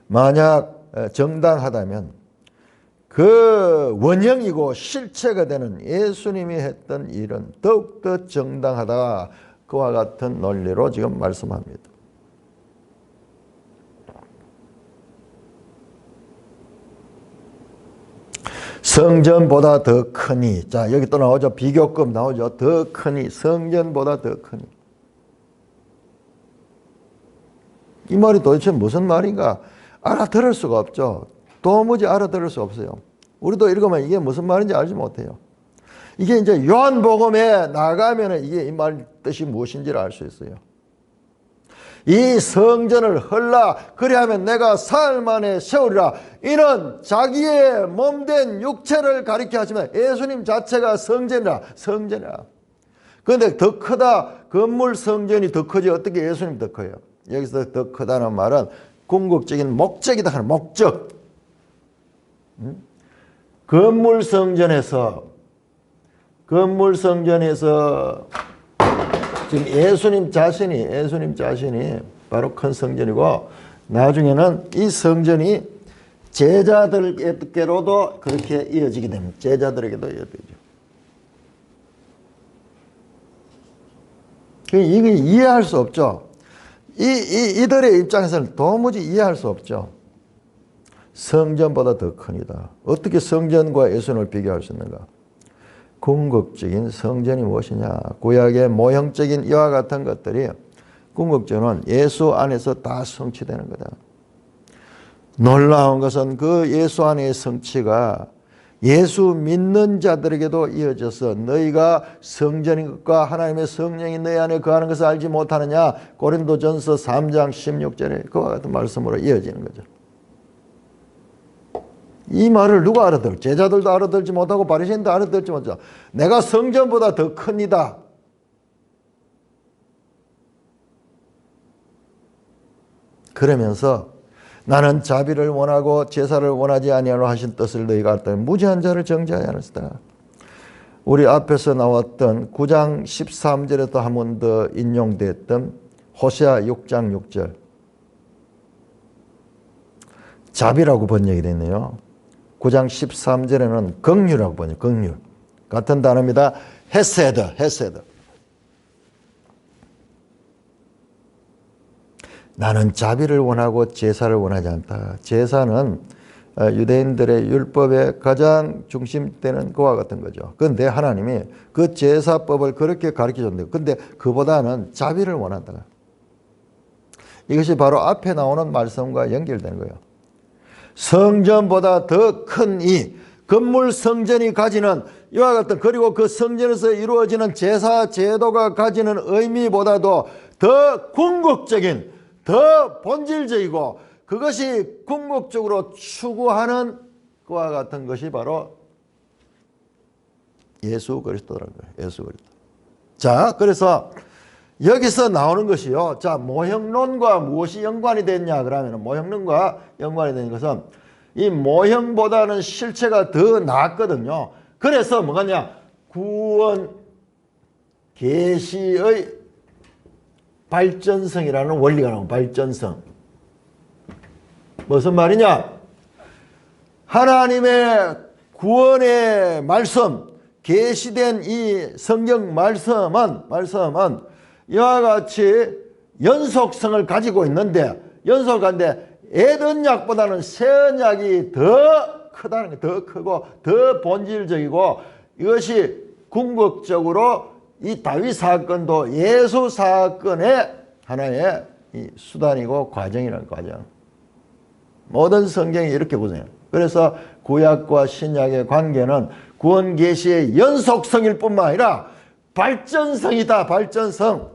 만약 정당하다면 그 원형이고 실체가 되는 예수님이 했던 일은 더욱더 정당하다. 그와 같은 논리로 지금 말씀합니다. 성전보다 더 크니. 자, 여기 또 나오죠. 비교급 나오죠. 더 크니. 성전보다 더 크니. 이 말이 도대체 무슨 말인가? 알아들을 수가 없죠. 도무지 알아들을 수 없어요. 우리도 읽으면 이게 무슨 말인지 알지 못해요. 이게 이제 요한복음에 나가면 이게 이 말 뜻이 무엇인지를 알 수 있어요. 이 성전을 헐라 그리하면 내가 사흘 만에 세우리라. 이는 자기의 몸된 육체를 가리켜 하지만 예수님 자체가 성전이라. 성전이라. 그런데 더 크다. 건물 성전이 더 크지 어떻게 예수님 더 커요? 여기서 더 크다는 말은 궁극적인 목적이다 하는 목적. 건물 성전에서 지금 예수님 자신이 바로 큰 성전이고 나중에는 이 성전이 제자들에게로도 그렇게 이어지게 됩니다. 제자들에게도 이어지죠. 이게 이해할 수 없죠. 이들의 입장에서는 도무지 이해할 수 없죠. 성전보다 더 크니다. 어떻게 성전과 예수님을 비교할 수 있는가? 궁극적인 성전이 무엇이냐? 구약의 모형적인 이와 같은 것들이 궁극적으로는 예수 안에서 다 성취되는 거다. 놀라운 것은 그 예수 안의 성취가 예수 믿는 자들에게도 이어져서 너희가 성전인 것과 하나님의 성령이 너희 안에 거하는 것을 알지 못하느냐? 고린도전서 3장 16절에 그와 같은 말씀으로 이어지는 거죠. 이 말을 누가 알아들? 제자들도 알아들지 못하고 바리새인도 알아들지 못하죠. 내가 성전보다 더 큽니다. 그러면서 나는 자비를 원하고 제사를 원하지 아니하노 하신 뜻을 너희가 알았다면 무지한 자를 정죄하지 않았다. 우리 앞에서 나왔던 9장 13절에도 한 번 더 인용됐던 호세아 6장 6절 자비라고 번역이 됐네요. 9장 13절에는 긍휼이라고 번역, 긍휼. 같은 단어입니다. 헤세드. 나는 자비를 원하고 제사를 원하지 않다. 제사는 유대인들의 율법의 가장 중심되는 그와 같은 거죠. 그런데 하나님이 그 제사법을 그렇게 가르쳐줬는데 근데 그보다는 자비를 원한다. 이것이 바로 앞에 나오는 말씀과 연결되는 거예요. 성전보다 더 큰 이 건물 성전이 가지는 이와 같은 그리고 그 성전에서 이루어지는 제사 제도가 가지는 의미보다도 더 궁극적인 더 본질적이고 그것이 궁극적으로 추구하는 그와 같은 것이 바로 예수 그리스도라는 거예요. 예수 그리스도. 자, 그래서 여기서 나오는 것이요. 자, 모형론과 무엇이 연관이 됐냐? 그러면 모형론과 연관이 되는 것은 이 모형보다는 실체가 더 낫거든요. 그래서 뭐가냐? 구원 계시의 발전성이라는 원리가 나오고 발전성. 무슨 말이냐? 하나님의 구원의 말씀, 계시된 이 성경 말씀은 이와 같이 연속성을 가지고 있는데 연속한데 에덴약보다는 새 언약이 더 크다는 게 더 크고 더 본질적이고 이것이 궁극적으로 이 다윗 사건도 예수 사건의 하나의 이 수단이고 과정이라는 과정. 모든 성경이 이렇게 구성해요. 그래서 구약과 신약의 관계는 구원 계시의 연속성일 뿐만 아니라 발전성이다. 발전성.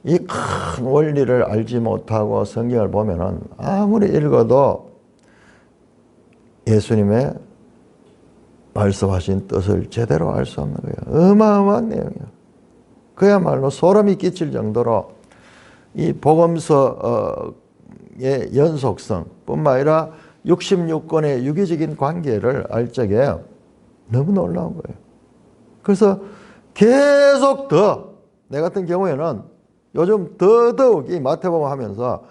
이 큰 원리를 알지 못하고 성경을 보면은 아무리 읽어도 예수님의 말씀하신 뜻을 제대로 알 수 없는 거예요. 어마어마한 내용이에요. 그야말로 소름이 끼칠 정도로 이 복음서의 연속성 뿐만 아니라 66권의 유기적인 관계를 알 적에 너무 놀라운 거예요. 그래서 계속 더, 내 같은 경우에는 요즘 더더욱 이 마태복음 하면서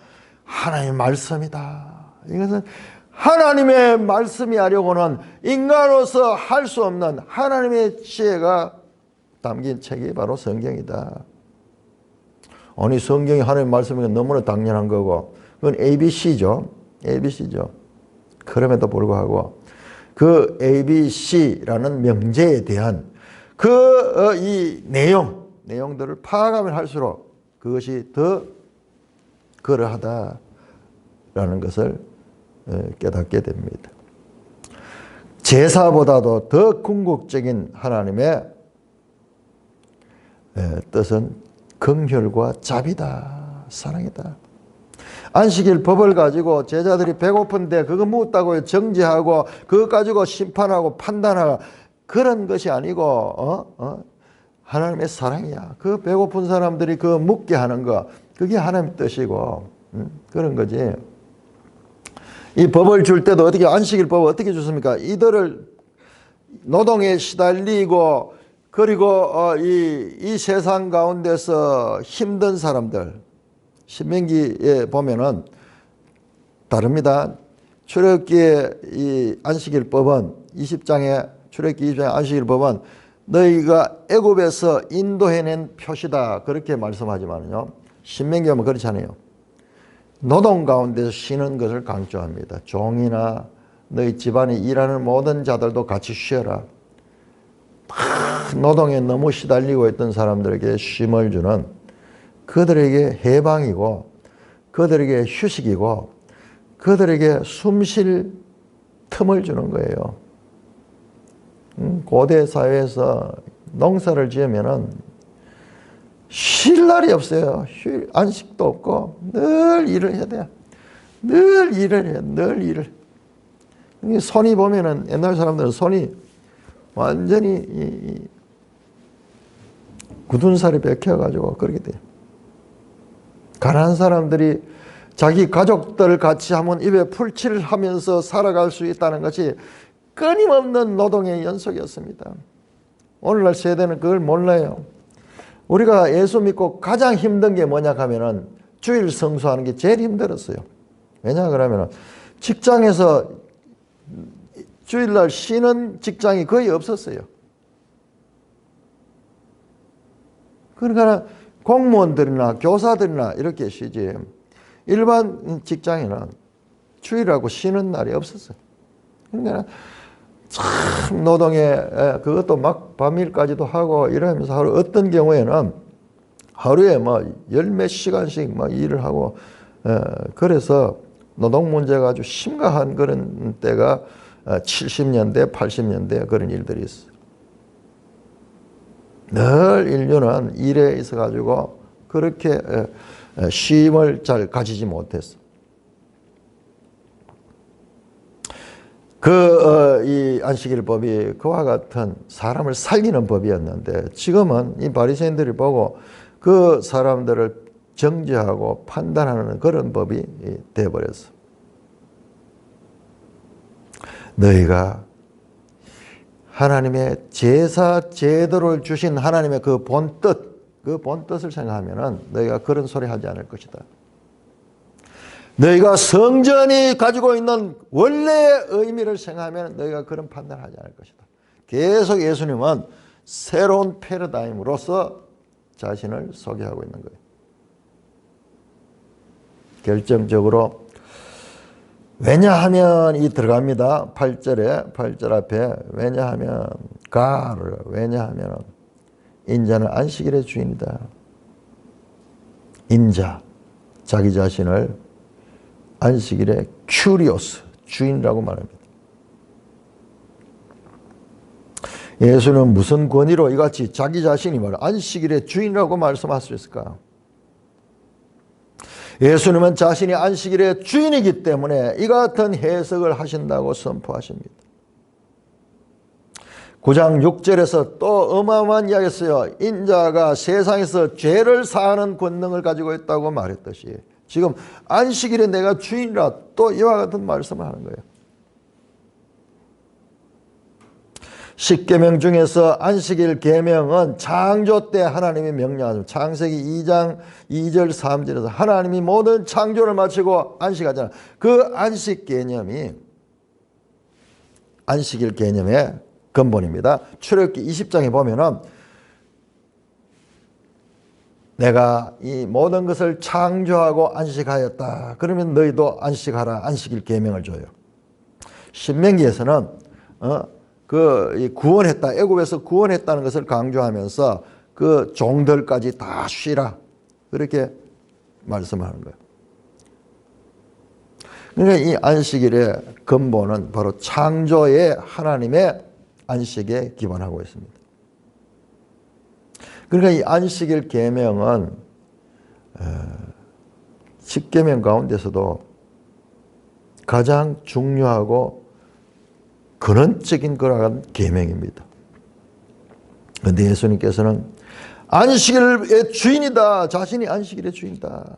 하나님의 말씀이다. 이것은 하나님의 말씀이 하려고는 인간으로서 할 수 없는 하나님의 지혜가 담긴 책이 바로 성경이다. 아니 성경이 하나님의 말씀이니까 너무나 당연한 거고 그건 ABC죠. ABC죠. 그럼에도 불구하고 그 ABC라는 명제에 대한 이 내용들을 파악하면 할수록 그것이 더 그러하다라는 것을 깨닫게 됩니다. 제사보다도 더 궁극적인 하나님의 뜻은 긍휼과 자비다, 사랑이다. 안식일 법을 가지고 제자들이 배고픈데 그거 묻다고 정죄하고 그거 가지고 심판하고 판단하고 그런 것이 아니고 하나님의 사랑이야. 그 배고픈 사람들이 그 묻게 하는 거 그게 하나님의 뜻이고 그런 거지. 이 법을 줄 때도 어떻게 안식일 법을 어떻게 줬습니까? 이들을 노동에 시달리고 그리고 이 세상 가운데서 힘든 사람들 신명기에 보면은 다릅니다. 출애굽기의 이 안식일법은 20장에 출애굽기 20장의 안식일법은 너희가 애굽에서 인도해낸 표시다 그렇게 말씀하지만요. 신명기 보면 그렇지 않아요. 노동 가운데서 쉬는 것을 강조합니다. 종이나 너희 집안에 일하는 모든 자들도 같이 쉬어라. 노동에 너무 시달리고 있던 사람들에게 쉼을 주는 그들에게 해방이고 그들에게 휴식이고 그들에게 숨 쉴 틈을 주는 거예요. 고대 사회에서 농사를 지으면은 쉴 날이 없어요. 안식도 없고 늘 일을 해야 돼요. 늘 일을 해요. 늘 일을. 손이 보면은 옛날 사람들은 손이 완전히 굳은 살이 베껴가지고 그렇게 돼요. 가난한 사람들이 자기 가족들 같이 한번 입에 풀칠을 하면서 살아갈 수 있다는 것이 끊임없는 노동의 연속이었습니다. 오늘날 세대는 그걸 몰라요. 우리가 예수 믿고 가장 힘든 게 뭐냐 하면은 주일 성수하는 게 제일 힘들었어요. 왜냐 그러면은 직장에서 주일날 쉬는 직장이 거의 없었어요. 그러니까 공무원들이나 교사들이나 이렇게 쉬지 일반 직장에는 주일하고 쉬는 날이 없었어요. 그러니까 참 노동에 그것도 막 밤일까지도 하고 이러면서 하루 어떤 경우에는 하루에 뭐 열 몇 시간씩 막 일을 하고 그래서 노동 문제가 아주 심각한 그런 때가 70년대 80년대 그런 일들이 있어요. 늘 인류는 일에 있어 가지고 그렇게 쉼을 잘 가지지 못했어. 이 안식일법이 그와 같은 사람을 살리는 법이었는데 지금은 이 바리새인들이 보고 그 사람들을 정죄하고 판단하는 그런 법이 되어버렸어. 너희가 하나님의 제사 제도를 주신 하나님의 그 본뜻을 생각하면은 너희가 그런 소리 하지 않을 것이다. 너희가 성전이 가지고 있는 원래의 의미를 생각하면 너희가 그런 판단을 하지 않을 것이다. 계속 예수님은 새로운 패러다임으로서 자신을 소개하고 있는 거예요. 결정적으로 왜냐하면 이 들어갑니다. 8절 앞에 왜냐하면 왜냐하면 인자는 안식일의 주인이다. 인자 자기 자신을 안식일의 큐리오스 주인이라고 말합니다. 예수는 무슨 권위로 이같이 자기 자신이 안식일의 주인이라고 말씀할 수 있을까? 예수님은 자신이 안식일의 주인이기 때문에 이 같은 해석을 하신다고 선포하십니다. 9장 6절에서 또 어마어마한 이야기 했어요. 인자가 세상에서 죄를 사하는 권능을 가지고 있다고 말했듯이 지금 안식일에 내가 주인이라 또 이와 같은 말씀을 하는 거예요. 십계명 중에서 안식일 계명은 창조 때 하나님이 명령하죠. 창세기 2장 2절 3절에서 하나님이 모든 창조를 마치고 안식하잖아요. 그 안식 개념이 안식일 개념의 근본입니다. 출애굽기 20장에 보면은 내가 이 모든 것을 창조하고 안식하였다. 그러면 너희도 안식하라. 안식일 계명을 줘요. 신명기에서는 이 구원했다. 애굽에서 구원했다는 것을 강조하면서 그 종들까지 다 쉬라. 그렇게 말씀하는 거예요. 그러니까 이 안식일의 근본은 바로 창조의 하나님의 안식에 기반하고 있습니다. 그러니까 이 안식일 계명은 10계명 가운데서도 가장 중요하고 근원적인 거라는 계명입니다. 그런데 예수님께서는 안식일의 주인이다. 자신이 안식일의 주인이다.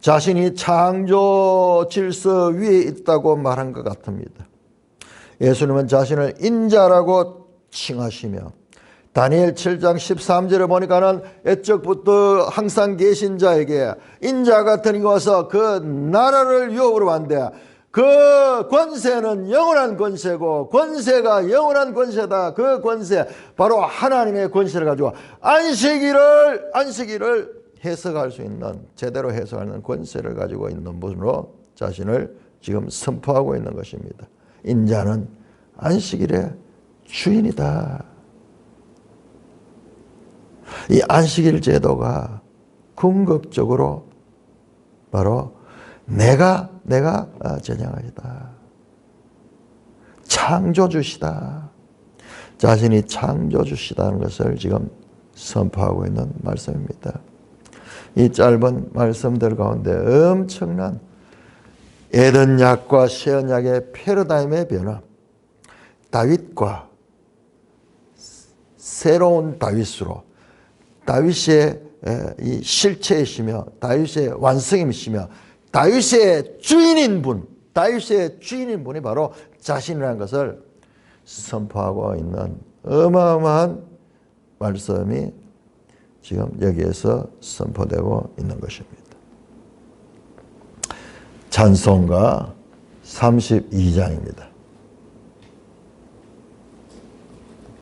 자신이 창조 질서 위에 있다고 말한 것 같습니다. 예수님은 자신을 인자라고 칭하시며 다니엘 7장 13절에 보니까는 애적부터 항상 계신 자에게 인자 같은 이가 와서 그 나라를 유업으로 만대 그 권세는 영원한 권세고 권세가 영원한 권세다. 그 권세 바로 하나님의 권세를 가지고 안식일을 해석할 수 있는 제대로 해석하는 권세를 가지고 있는 분으로 자신을 지금 선포하고 있는 것입니다. 인자는 안식일의 주인이다. 이 안식일 제도가 궁극적으로 바로 내가 제정하시다. 창조주시다. 자신이 창조주시다는 것을 지금 선포하고 있는 말씀입니다. 이 짧은 말씀들 가운데 엄청난 에덴약과 세언약의 패러다임의 변화, 다윗과 새로운 다윗으로 다윗의 이 실체이시며 다윗의 완성이시며 다윗의 주인인 분이 바로 자신이라는 것을 선포하고 있는 어마어마한 말씀이 지금 여기에서 선포되고 있는 것입니다. 찬송가 32장입니다.